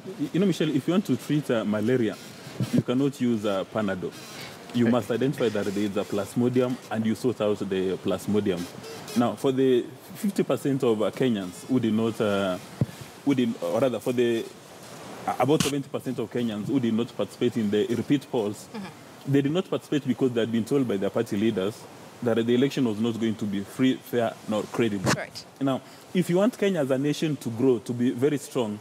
You know, Michelle, if you want to treat malaria, you cannot use Panadol. You must identify that there is a plasmodium and you sort out the plasmodium. Now, for the 50% of Kenyans who did not, or rather, for the about 70% of Kenyans who did not participate in the repeat polls, they did not participate because they had been told by their party leaders that the election was not going to be free, fair, nor credible. Right. Now, if you want Kenya as a nation to grow, to be very strong,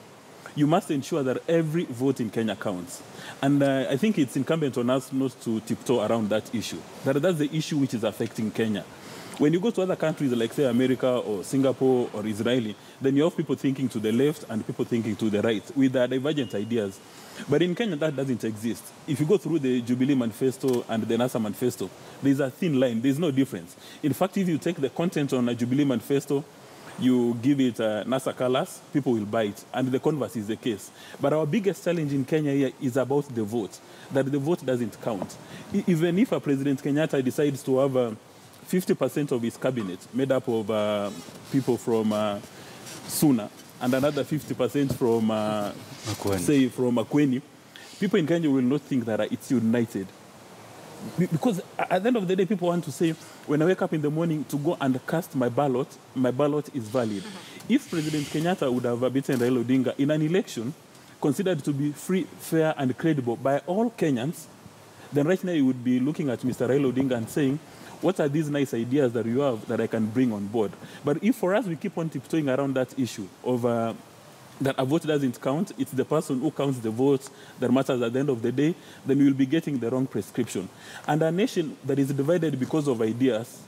you must ensure that every vote in Kenya counts. And I think it's incumbent on us not to tiptoe around that issue. That's the issue which is affecting Kenya. When you go to other countries like, say, America or Singapore or Israeli, then you have people thinking to the left and people thinking to the right with divergent ideas. But in Kenya, that doesn't exist. If you go through the Jubilee Manifesto and the NASA Manifesto, there's a thin line. There's no difference. In fact, if you take the content on a Jubilee Manifesto, you give it NASA colors, people will buy it. And the converse is the case. But our biggest challenge in Kenya here is about the vote, that the vote doesn't count. Even if President Kenyatta decides to have 50% of his cabinet made up of people from Suna and another 50% from, say, from Makweni, people in Kenya will not think that it's united. Because at the end of the day, people want to say, when I wake up in the morning to go and cast my ballot is valid. If President Kenyatta would have beaten Raila Odinga in an election considered to be free, fair, and credible by all Kenyans, then right now you would be looking at Mr. Raila Odinga and saying, what are these nice ideas that you have that I can bring on board? But if for us we keep on tiptoeing around that issue of that a vote doesn't count, it's the person who counts the votes that matters at the end of the day, then we will be getting the wrong prescription. And a nation that is divided because of ideas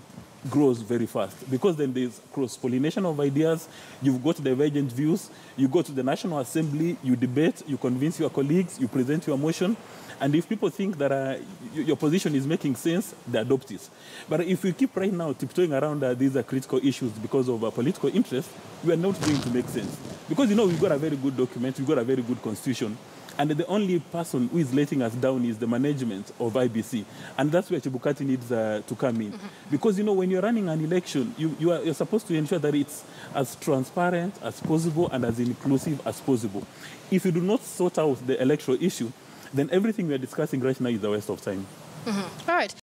grows very fast. Because then there's cross-pollination of ideas, you've got divergent views, you go to the National Assembly, you debate, you convince your colleagues, you present your motion, and if people think that your position is making sense, they adopt it. But if we keep right now tiptoeing around these critical issues because of political interest, we are not going to make sense. Because, you know, we've got a very good document, we've got a very good constitution, and the only person who is letting us down is the management of IBC. And that's where Chebukati needs to come in. Because, you know, when you're running an election, you're supposed to ensure that it's as transparent as possible and as inclusive as possible. If you do not sort out the electoral issue, then everything we are discussing right now is a waste of time. All right.